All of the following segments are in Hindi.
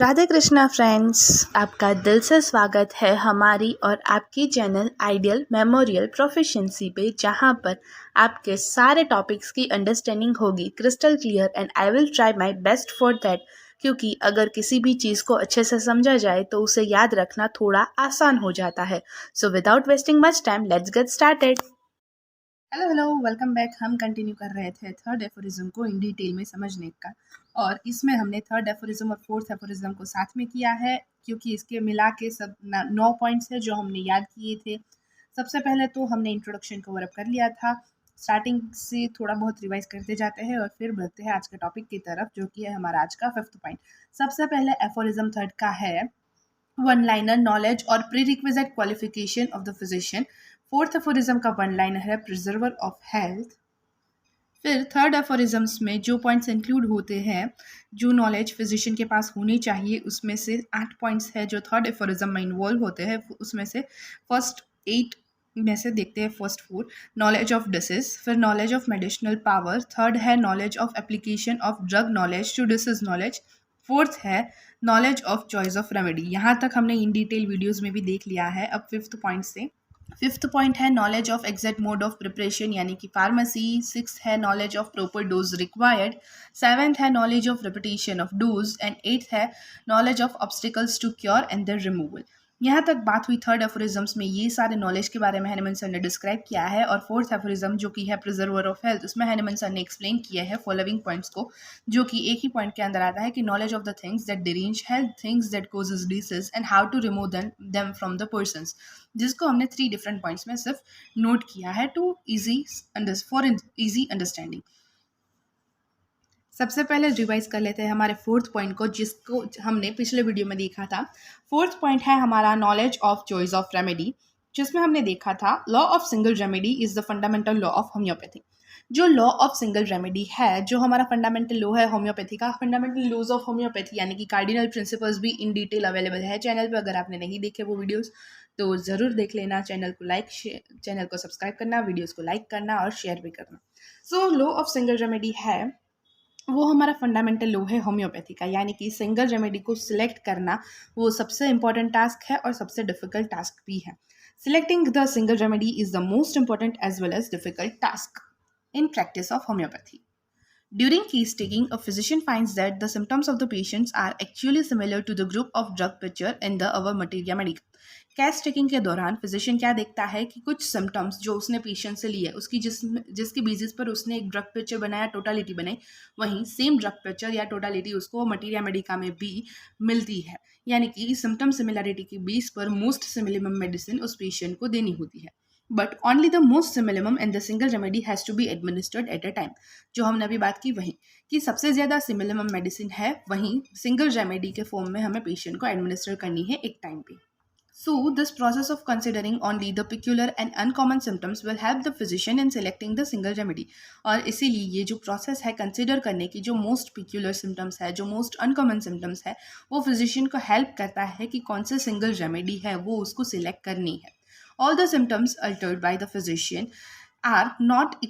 राधे कृष्णा फ्रेंड्स, आपका दिल से स्वागत है हमारी और आपकी चैनल आइडियल मेमोरियल प्रोफिशिएंसी पे, जहां पर आपके सारे टॉपिक्स की अंडरस्टैंडिंग होगी crystal clear and I will try my best for that. क्योंकि अगर किसी भी चीज़ को अच्छे से समझा जाए तो उसे याद रखना थोड़ा आसान हो जाता है। So without wasting much time, let's get started. Hello hello, welcome back. हम कंटिन्यू कर रहे थे थर्ड एफोरिज्म को इन डिटेल में समझने का, और इसमें हमने थर्ड एफोरिज्म और फोर्थ एफोरिज्म को साथ में किया है, क्योंकि इसके मिला के सब 9 पॉइंट्स है जो हमने याद किए थे। सबसे पहले तो हमने इंट्रोडक्शन कवर अप कर लिया था। स्टार्टिंग से थोड़ा बहुत रिवाइज करते जाते हैं और फिर बढ़ते हैं आज के टॉपिक की तरफ, जो कि है हमारा आज का फिफ्थ पॉइंट। सबसे पहले एफोरिज्म थर्ड का है वन लाइनर नॉलेज और pre requisite qualification of the physician. Fourth aphorism का वन लाइनर है प्रिजर्वर ऑफ हेल्थ। फिर थर्ड एफोरिज्म्स में जो पॉइंट्स इंक्लूड होते हैं, जो नॉलेज फिजिशियन के पास होनी चाहिए, उसमें से 8 पॉइंट्स है जो थर्ड एफोरिज्म में इन्वॉल्व होते हैं। उसमें से फर्स्ट 8 में से देखते हैं फर्स्ट 4। नॉलेज ऑफ डिसीज, फिर knowledge of medicinal power, third है knowledge of application of drug knowledge to disease knowledge, fourth है knowledge of choice of remedy. यहाँ तक हमने इन डिटेल वीडियोज़ में भी देख लिया है। अब फिफ्थ पॉइंट से फिफ्थ पॉइंट है knowledge of exact mode of preparation यानी कि फार्मेसी। सिक्स्थ है knowledge of proper dose required. Seventh है knowledge of repetition of dose and eighth है knowledge of obstacles to cure and their removal. यहाँ तक बात हुई थर्ड एफोरिज्म्स में, ये सारे नॉलेज के बारे में हैनिमन सर ने डिस्क्राइब किया है। और फोर्थ एफोरिज्म जो कि है प्रिजर्वर ऑफ हेल्थ, उसमें हैनिमन सर ने एक्सप्लेन किया है फॉलोइंग पॉइंट्स को, जो कि एक ही पॉइंट के अंदर आता है कि knowledge of the things that derange health, things that causes disease and how to remove them from the persons, जिसको हमने 3 डिफरेंट पॉइंट्स में सिर्फ नोट किया है टू फॉर इजी अंडरस्टैंडिंग। सबसे पहले रिवाइज कर लेते हैं हमारे फोर्थ पॉइंट को, जिसको हमने पिछले वीडियो में देखा था। फोर्थ पॉइंट है हमारा knowledge of choice of remedy, जिसमें हमने देखा था law of single remedy is the fundamental law of homeopathy. जो लॉ ऑफ सिंगल रेमेडी है, जो हमारा फंडामेंटल लॉ है होम्योपैथी का, फंडामेंटल लॉज ऑफ होम्योपैथी यानी कि कार्डिनल प्रिंसिपल्स भी इन डिटेल अवेलेबल है चैनल पे। अगर आपने नहीं देखे वो वीडियोस तो ज़रूर देख लेना। चैनल को सब्सक्राइब करना, वीडियोस को लाइक करना और शेयर भी करना। So law of single remedy है, वो हमारा फंडामेंटल लॉ है होम्योपैथी का, यानी कि सिंगल रेमेडी को सिलेक्ट करना वो सबसे इंपॉर्टेंट टास्क है और सबसे डिफिकल्ट टास्क भी है। Selecting the single remedy is the most important as well as difficult task in practice of homeopathy. During case taking, a physician finds that the symptoms of the patients are actually similar to the group of drug picture in the our materia medica. Case taking के दौरान फिजिशियन क्या देखता है कि कुछ सिम्टम्स जो उसने पेशेंट से लिए, उसकी जिसकी बेसिस पर उसने एक ड्रग पिक्चर बनाया, टोटालिटी बनाई, वहीं सेम ड्रग पिक्चर या टोटालिटी उसको मटीरिया मेडिका में भी मिलती है। यानी कि सिम्टम सिमिलरिटी की बेस पर मोस्ट सिमिलम मेडिसिन उस पेशेंट को देनी होती है। But only the most simillimum and the single remedy has to be administered at a time. जो हमने अभी बात की वहीं, कि सबसे ज़्यादा सिमिलम मेडिसिन है, वहीं सिंगल रेमेडी के फॉर्म में हमें पेशेंट को एडमिनिस्टर करनी है एक टाइम पे। So, this process of considering only the peculiar and uncommon symptoms will help the physician in selecting the single remedy. और इसीलिए ये जो प्रोसेस है कंसिडर करने की, जो मोस्ट पिक्यूलर सिम्टम्स है, जो मोस्ट अनकॉमन सिम्टम्स है, वो फिजिशियन को हेल्प करता है कि कौन से सिंगल रेमेडी है वो उसको सिलेक्ट करनी है। All the symptoms altered by the physician are not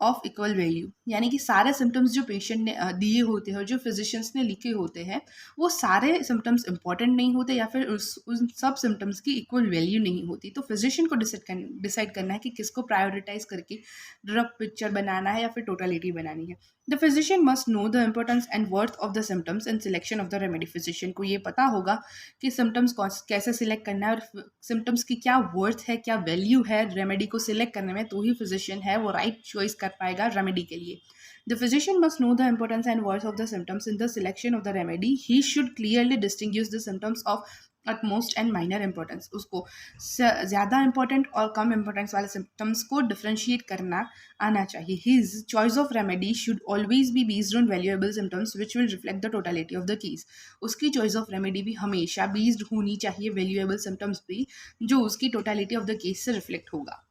of equal value, यानी कि सारे सिम्टम्स जो पेशेंट ने दिए होते हैं और जो फिजिशियंस ने लिखे होते हैं, वो सारे सिम्टम्स इंपॉर्टेंट नहीं होते या फिर उन सब सिम्टम्स की इक्वल वैल्यू नहीं होती। तो फिजिशियन को डिसाइड करना है कि किसको प्रायोरिटाइज करके ड्रग पिक्चर बनाना है या फिर टोटलिटी बनानी है। The physician must know the importance and worth of the symptoms in selection of the remedy. Physician को ये पता होगा कि सिम्टम्स कैसे सिलेक्ट करना है और सिम्टम्स की क्या वर्थ है, क्या वैल्यू है रेमेडी को सिलेक्ट करने में, तो ही फिजिशियन है वो राइट चॉइस कर पाएगा रेमेडी के लिए। The physician must know the importance and worth of the symptoms in the selection of the remedy. He should clearly distinguish the symptoms of utmost and minor importance. उसको ज़्यादा इंपॉर्टेंट और कम इंपॉर्टेंस वाले सिम्टम्स को डिफ्रेंशिएट करना आना चाहिए। His choice of remedy should always be based on valuable symptoms which will reflect the totality of the case. उसकी choice of remedy भी हमेशा based होनी चाहिए valuable symptoms पे, जो उसकी totality of the case से reflect होगा।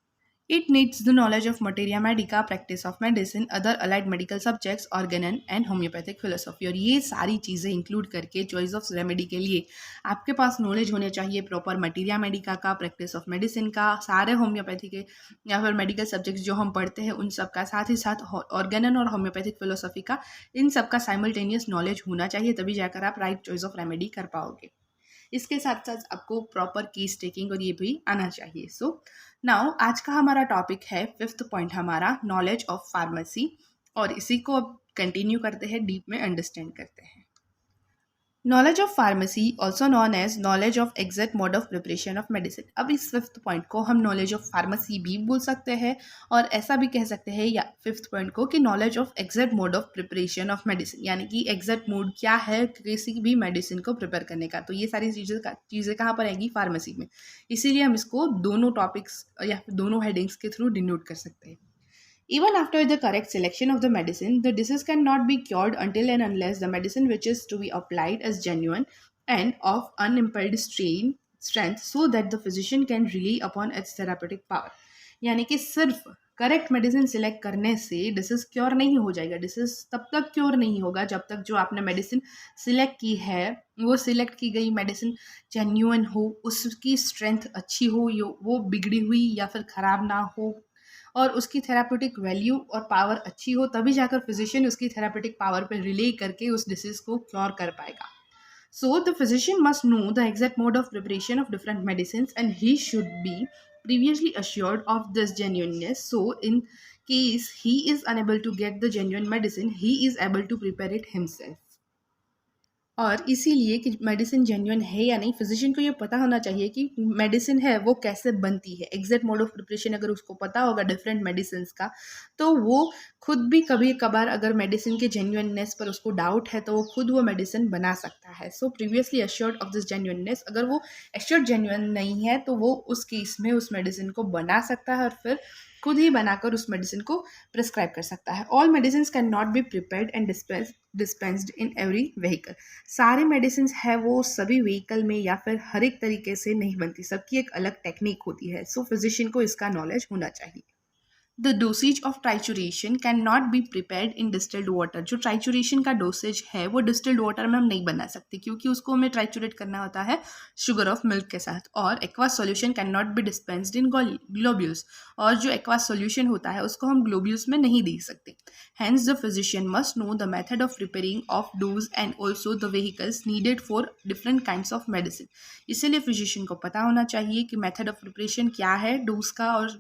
It needs the knowledge of materia medica, practice of medicine, other allied medical subjects, organon and homeopathic philosophy। और ये सारी चीज़ें इंक्लूड करके चॉइस ऑफ रेमेडी के लिए आपके पास नॉलेज होने चाहिए प्रॉपर मटेरिया मेडिका का, प्रैक्टिस ऑफ मेडिसिन का, सारे होम्योपैथी के या फिर मेडिकल सब्जेक्ट्स जो हम पढ़ते हैं उन सब का, साथ ही साथ ऑर्गेनन और होम्योपैथिक फिलोसफी का, इन सब का साइमल्टेनियस नॉलेज होना चाहिए, तभी जाकर आप राइट चॉइस ऑफ रेमेडी कर पाओगे। इसके साथ साथ आपको प्रॉपर केस टेकिंग और ये भी आना चाहिए। सो नाउ आज का हमारा टॉपिक है 5th पॉइंट हमारा नॉलेज ऑफ फार्मेसी, और इसी को अब कंटिन्यू करते हैं, डीप में अंडरस्टैंड करते हैं। Knowledge of pharmacy also known as knowledge of exact mode of preparation of medicine. अब इस 5th पॉइंट को हम नॉलेज ऑफ फार्मेसी भी बोल सकते हैं और ऐसा भी कह सकते हैं या 5th पॉइंट को कि knowledge of exact mode of preparation of medicine, यानी कि एग्जैक्ट मोड क्या है किसी भी मेडिसिन को प्रिपेयर करने का। तो ये सारी चीज़ें कहाँ पर आएंगी? फार्मेसी में। इसीलिए हम इसको दोनों टॉपिक्स या फिर दोनों हेडिंग्स के थ्रू डिनोट कर सकते हैं। Even after the correct selection of the medicine, the disease cannot be cured until and unless the medicine which is to be applied is genuine and of unimpaired strength so that the physician can rely upon its therapeutic power। यानी कि सिर्फ करेक्ट मेडिसिन सिलेक्ट करने से डिसीज क्योर नहीं हो जाएगा। डिसीज तब तक क्योर नहीं होगा जब तक जो आपने मेडिसिन सिलेक्ट की है वो सिलेक्ट की गई मेडिसिन जेन्युइन हो, उसकी स्ट्रेंथ अच्छी हो, वो बिगड़ी हुई या फिर ख़राब ना हो, और उसकी थेरापेटिक वैल्यू और पावर अच्छी हो, तभी जाकर फिजिशियन उसकी थेरापेटिक पावर पर रिले करके उस डिसीज को क्योर कर पाएगा। So the physician must know the exact mode of preparation of different medicine and he should be previously assured of this genuineness, so in case he is unable to get the genuine medicine, he is able to prepare it himself। और इसीलिए कि मेडिसिन जेन्युइन है या नहीं, फिजिशियन को ये पता होना चाहिए कि मेडिसिन है वो कैसे बनती है। एग्जैक्ट मोड ऑफ प्रिपरेशन अगर उसको पता होगा डिफरेंट मेडिसिन का, तो वो खुद भी कभी कभार अगर मेडिसिन के जेन्युइननेस पर उसको डाउट है तो वो खुद वो मेडिसिन बना सकता है। So previously assured of this genuineness, अगर वो एश्योर्ड जेन्युइन नहीं है तो वो उस केस में उस मेडिसिन को बना सकता है और फिर खुद ही बनाकर उस मेडिसिन को प्रिस्क्राइब कर सकता है। All medicine can not be prepared and dispensed in every vehicle. सारे मेडिसिन है वो सभी व्हीकल में या फिर हर एक तरीके से नहीं बनती, सबकी एक अलग टेक्निक होती है। सो फिजिशियन को इसका नॉलेज होना चाहिए। The dosage of trituration can not be prepared in distilled water. जो ट्राइचुरेशन का डोसेज है वो डिस्टिल्ड वाटर में हम नहीं बना सकते, क्योंकि उसको हमें ट्राइचुरेट करना होता है शुगर ऑफ मिल्क के साथ। और aqueous solution can not be dispensed in globules, और जो एक्वास सॉल्यूशन होता है उसको हम ग्लोब्यूल्स में नहीं दे सकते। Hence the physician must know the method of preparing of dose and also the vehicles needed for different kinds of medicine. इसीलिए फिजिशियन को पता होना चाहिए कि मेथड ऑफ प्रिपरेशन क्या है डोज का और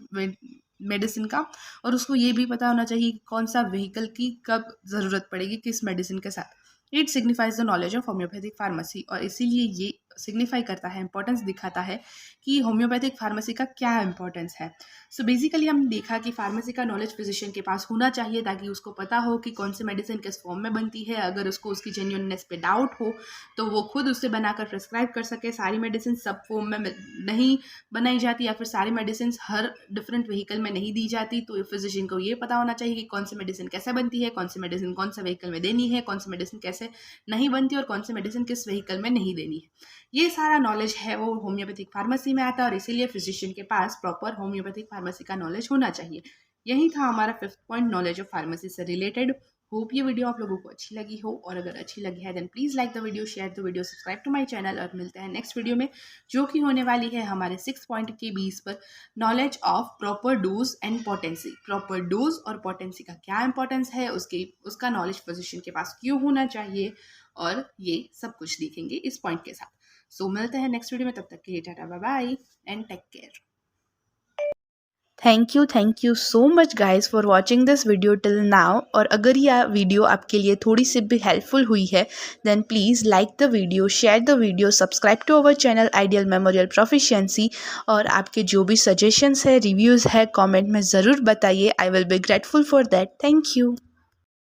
मेडिसिन का, और उसको ये भी पता होना चाहिए कि कौन सा व्हीकल की कब ज़रूरत पड़ेगी किस मेडिसिन के साथ। It signifies the knowledge of homeopathic pharmacy, और इसीलिए ये सिग्निफाई करता है, इंपॉर्टेंस दिखाता है कि होम्योपैथिक फार्मेसी का क्या इंपॉर्टेंस है। सो बेसिकली हम देखा कि फार्मेसी का नॉलेज फिजिशियन के पास होना चाहिए ताकि उसको पता हो कि कौन सी मेडिसिन किस फॉर्म में बनती है। अगर उसको उसकी जेन्युइननेस पे डाउट हो तो वो खुद उससे बनाकर प्रिस्क्राइब कर सके। सारी मेडिसिन सब फॉर्म में नहीं बनाई जाती या फिर सारी मेडिसिन हर डिफरेंट व्हीकल में नहीं दी जाती, तो फिजिशियन को ये पता होना चाहिए कि कौन सी मेडिसिन कैसे बनती है, कौन सी मेडिसिन कौन सा व्हीकल में देनी है, कौन सी मेडिसिन कैसे नहीं बनती और कौन सी मेडिसिन किस व्हीकल में नहीं देनी है। ये सारा नॉलेज है वो होम्योपैथिक फार्मेसी में आता है, और इसीलिए फिजिशियन के पास प्रॉपर होम्योपैथिक फार्मेसी का नॉलेज होना चाहिए। यही था हमारा 5th point knowledge of pharmacy से रिलेटेड। होप ये वीडियो आप लोगों को अच्छी लगी हो, और अगर अच्छी लगी है then please like the video, share the video, subscribe to my channel, और मिलते हैं नेक्स्ट वीडियो में जो कि होने वाली है हमारे 6th पॉइंट के बेस पर knowledge of proper dose and potency. Proper dose और पोटेंसी का क्या इंपॉर्टेंस है, उसका नॉलेज फिजिशियन के पास क्यों होना चाहिए, और ये सब कुछ देखेंगे इस पॉइंट के साथ। सो मिलते हैं नेक्स्ट वीडियो में, तब तक के लिए टाटा bye bye and take care. Thank you so much guys for watching this video till now. और अगर यह वीडियो आपके लिए थोड़ी सी भी हेल्पफुल हुई है then please like the video, share the video, subscribe to our channel Ideal Memorial Proficiency. और आपके जो भी सजेशंस है, रिव्यूज़ है, कमेंट में ज़रूर बताइए। I will be grateful for that. Thank you.